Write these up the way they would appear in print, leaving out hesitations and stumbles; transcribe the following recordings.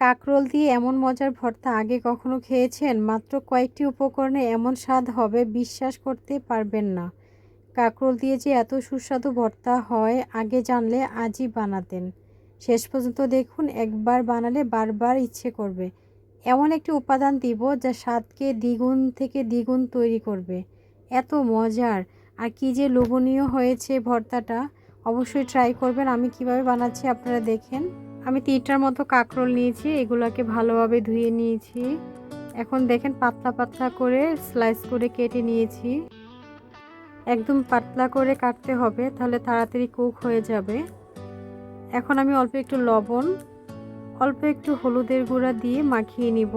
কাঁকরোল দিয়ে এমন মজার ভর্তা আগে কখনো খেয়েছেন? মাত্র কয়েকটি উপকরণে এমন স্বাদ হবে বিশ্বাস করতে পারবেন না। কাঁকরোল দিয়ে যে এত সুস্বাদু ভর্তা হয় আগে জানলে আজই বানাতেন। শেষ পর্যন্ত দেখুন, একবার বানালে বারবার ইচ্ছে করবে। এমন একটি উপাদান দিব যা স্বাদকে দ্বিগুণ থেকে দ্বিগুণ তৈরি করবে। এত মজার আর কি যে লোভনীয় হয়েছে ভর্তাটা। অবশ্যই ট্রাই করবেন। আমি কিভাবে বানাচ্ছি আপনারা দেখেন। আমি 3টার মতো কাঁকরোল নিয়েছি, এগুলোকে ভালোভাবে ধুয়ে নিয়েছি। এখন দেখেন পাতলা পাতলা করে স্লাইস করে কেটে নিয়েছি। একদম পাতলা করে কাটতে হবে, তাহলে তাড়াতাড়ি কুক হয়ে যাবে। এখন আমি অল্প একটু লবণ, অল্প একটু হলুদের গুঁড়া দিয়ে মাখিয়ে নিব।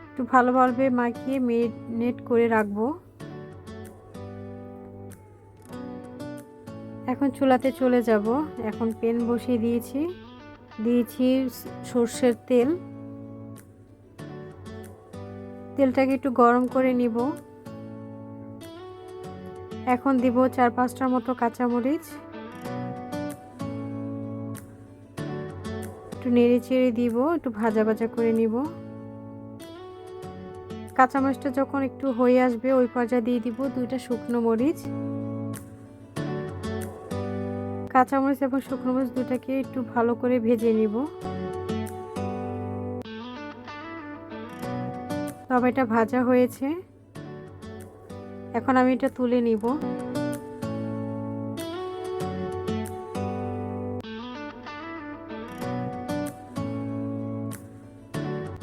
একটু ভালোভাবে মাখিয়ে মেরিনেট করে রাখবো। এখন চুলাতে চলে যাব। এখন প্যান বসিয়ে দিয়েছি সর্ষের তেল। তেলটাকে একটু গরম করে নিব। এখন দিব 4-5টার মতো কাঁচামরিচ। একটু নেড়ে চেড়ে দিব, একটু ভাজা ভাজা করে নিব। কাঁচামরিচটা যখন একটু হয়ে আসবে ওই পর্যায়ে দিয়ে দিব 2টা শুকনো মরিচ। কাঁচামরিচ এবং শুকনো মরিচ দুটাকে একটু ভালো করে ভেজে নিব। তবে এটা ভাজা হয়েছে। এখন আমি এটা তুলে নিব।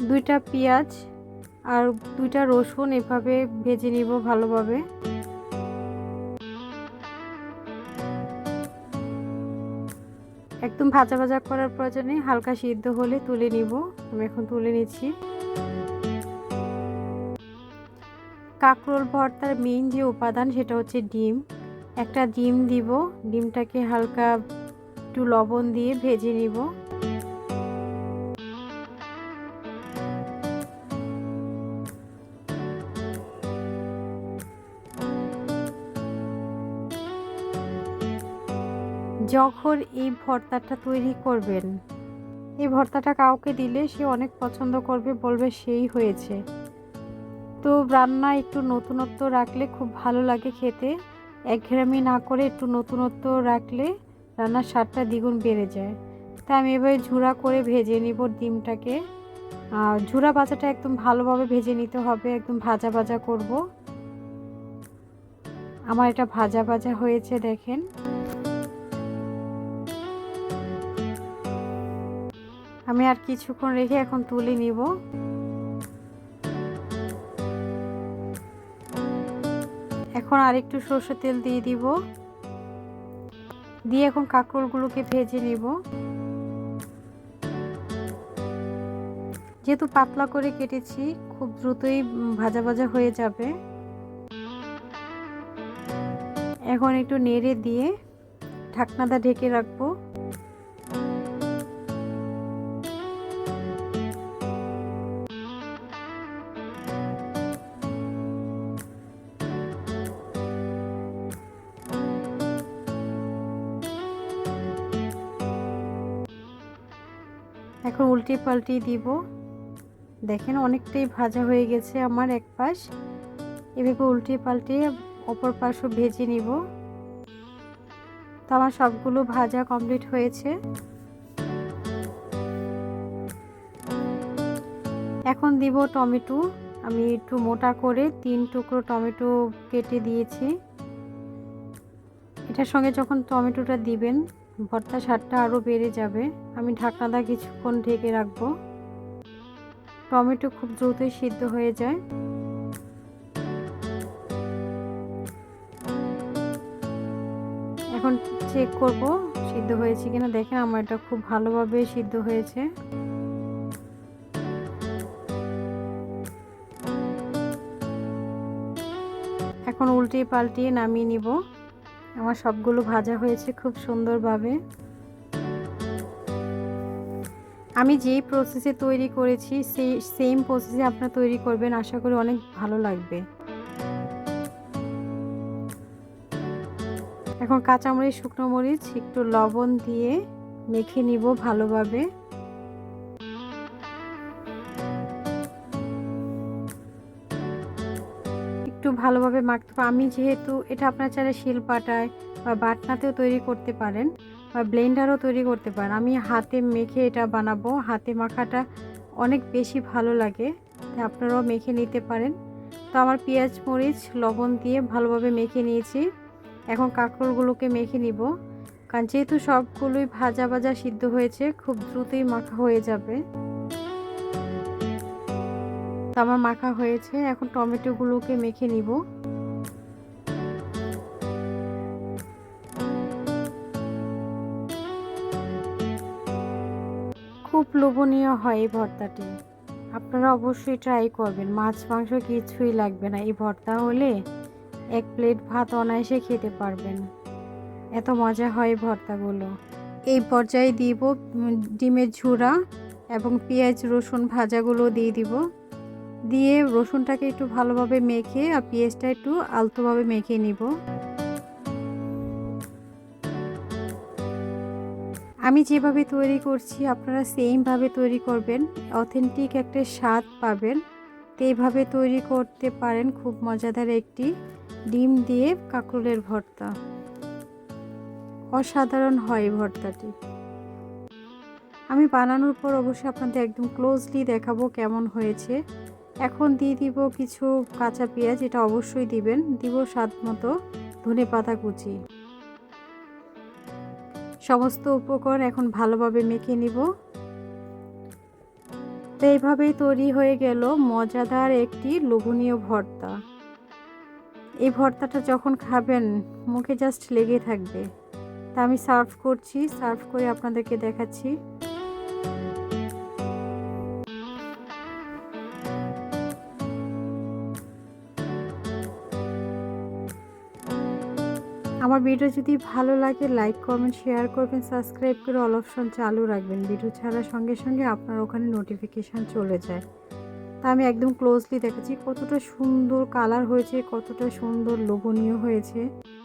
দুইটা পেঁয়াজ আর 2টা রসুন এভাবে ভেজে নিব ভালোভাবে। একদম ভাজা ভাজা করার প্রয়োজন নেই, হালকা সিদ্ধ হলে তুলে নিব। আমি এখন তুলে নিচ্ছি। কাঁকরোল ভর্তার মেইন যে উপাদান সেটা হচ্ছে ডিম। একটা ডিম দিব, ডিমটাকে হালকা একটু লবণ দিয়ে ভেজে নিব। যখন এই ভর্তাটা তৈরি করবেন, এই ভর্তাটা কাউকে দিলে সে অনেক পছন্দ করবে, বলবে সেই হয়েছে। তো রান্না একটু নতুনত্ব রাখলে খুব ভালো লাগে খেতে। একঘেয়েমি না করে একটু নতুনত্ব রাখলে রান্নার স্বাদটা দ্বিগুণ বেড়ে যায়। তাই আমি এভাবে ঝুরা করে ভেজে নিব ডিমটাকে। ঝুরা ভাজাটা একদম ভালোভাবে ভেজে নিতে হবে, একদম ভাজা ভাজা করব। আমার এটা ভাজা ভাজা হয়েছে দেখেন। আমি আর কিছুক্ষণ রেখে এখন তুলে নিব। এখন আরেকটু সরষের তেল দিয়ে দিব, দিয়ে এখন কাঁকরোলগুলোকে ভেজে নিব। যেহেতু পাতলা করে কেটেছি, খুব দ্রুতই ভাজা ভাজা হয়ে যাবে। এখন একটু নেড়ে দিয়ে ঢাকনাটা ঢেকে রাখবো। এখন উল্টে পাল্টে দিব। দেখেন অনেকটাই ভাজা হয়ে গেছে আমার এক পাশ। এভাবে উল্টে পাল্টে অপর পাশও ভেজে নিব। তো আমার সবগুলো ভাজা কমপ্লিট হয়েছে। এখন দিব টমেটো। আমি একটু মোটা করে 3 টুকরো টমেটো কেটে দিয়েছি। এটার সঙ্গে যখন টমেটোটা দিবেন ভর্তার স্বাদটা আরও বেড়ে যাবে। আমি ঢাকনাটা কিছুক্ষণ ঢেকে রাখবো। টমেটো খুব দ্রুতই সিদ্ধ হয়ে যায়। এখন চেক করব সিদ্ধ হয়েছে কিনা। দেখেন আমার এটা খুব ভালোভাবে সিদ্ধ হয়েছে। এখন উল্টে পাল্টিয়ে নামিয়ে নিব। আমার সবগুলো ভাজা হয়েছে খুব সুন্দরভাবে। আমি যেই প্রসেসে তৈরি করেছি সেই সেম প্রসেসে আপনারা তৈরি করবেন, আশা করি অনেক ভালো লাগবে। এখন কাঁচামরিচ, শুকনো মরিচ, একটু লবণ দিয়ে মেখে নিব ভালোভাবে। একটু ভালোভাবে মাখতে হবে। আমি যেহেতু এটা আপনার চাইলে শিলপাটায় বা বাটনাতেও তৈরি করতে পারেন বা ব্লেন্ডারও তৈরি করতে পারেন। আমি হাতে মেখে এটা বানাবো। হাতে মাখাটা অনেক বেশি ভালো লাগে, তাই আপনারাও মেখে নিতে পারেন। তো আমার পেঁয়াজ মরিচ লবণ দিয়ে ভালোভাবে মেখে নিয়েছি। এখন কাঁকরোলগুলোকে মেখে নিব, কারণ যেহেতু সবগুলোই ভাজা ভাজা সিদ্ধ হয়েছে, খুব দ্রুতই মাখা হয়ে যাবে। তো আমার মাখা হয়েছে, এখন টমেটোগুলোকে মেখে নিব। খুব লোভনীয় হয় এই ভর্তাটি, আপনারা অবশ্যই ট্রাই করবেন। মাছ মাংস কিছুই লাগবে না, এই ভর্তা হলে এক প্লেট ভাত অনায়াসে খেতে পারবেন, এত মজা হয় এই ভর্তাগুলো। এই পর্যায়ে দিব ডিমের ঝুরা এবং পেঁয়াজ রসুন ভাজাগুলো দিয়ে দিব। দিয়ে রসুনটাকে একটু ভালোভাবে মেখে আর পেঁয়াজটা একটু আলতোভাবে মেখে নিব। আমি যেভাবে তৈরি করছি আপনারা সেমভাবে তৈরি করবেন, অথেন্টিক একটা স্বাদ পাবেন। তো এইভাবে তৈরি করতে পারেন, খুব মজাদার একটি ডিম দিয়ে কাঁকরোলের ভর্তা। অসাধারণ হয় এই ভর্তাটি। আমি বানানোর পর অবশ্যই আপনাদের একদম ক্লোজলি দেখাবো কেমন হয়েছে। এখন দিয়ে দিব কিছু কাঁচা পেঁয়াজ, এটা অবশ্যই দিবেন। দিব স্বাদ মতো ধনেপাতা কুচি। সমস্ত উপকরণ এখন ভালোভাবে মেখে নিব। তো এইভাবেই তৈরি হয়ে গেল মজাদার একটি লোভনীয় ভর্তা। এই ভর্তাটা যখন খাবেন মুখে জাস্ট লেগে থাকবে। তা আমি সার্ভ করছি, সার্ভ করে আপনাদেরকে দেখাচ্ছি। আমার ভিডিও যদি ভালো লাগে লাইক কমেন্ট শেয়ার করবেন, সাবস্ক্রাইব করে অল অপশন চালু রাখবেন। ভিডিও ছাড়ার সঙ্গে সঙ্গে আপনার ওখানে নোটিফিকেশান চলে যায়। তা আমি একদম ক্লোজলি দেখাচ্ছি কতটা সুন্দর কালার হয়েছে, কতটা সুন্দর লোভনীয় হয়েছে।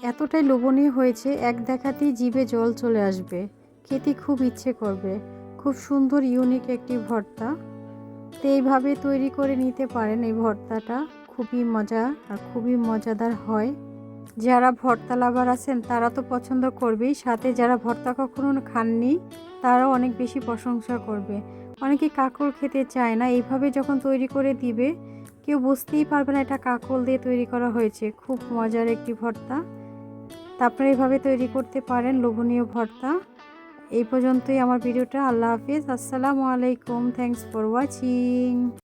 এতটাই লোভনীয় হয়েছে এক দেখাতেই জিভে জল চলে আসবে, খেতে খুব ইচ্ছে করবে। খুব সুন্দর ইউনিক একটি ভর্তা। তো এইভাবে তৈরি করে নিতে পারেন। এই ভর্তাটা খুবই মজা আর খুবই মজাদার হয়। যারা ভর্তা লাভার আছেন তারা তো পছন্দ করবেই, সাথে যারা ভর্তা কখনো খাননি তারাও অনেক বেশি প্রশংসা করবে। অনেকে কাঁকরোল খেতে চায় না, এইভাবে যখন তৈরি করে দিবে কেউ বুঝতেই পারবে না এটা কাঁকরোল দিয়ে তৈরি করা হয়েছে। খুব মজার একটি ভর্তা। তারপরে এইভাবে তৈরি করতে পারেন লোভনীয় ভর্তা। এই পর্যন্তই আমার ভিডিওটা। আল্লাহ হাফিজ, আসসালামু আলাইকুম, থ্যাংকস ফর ওয়াচিং।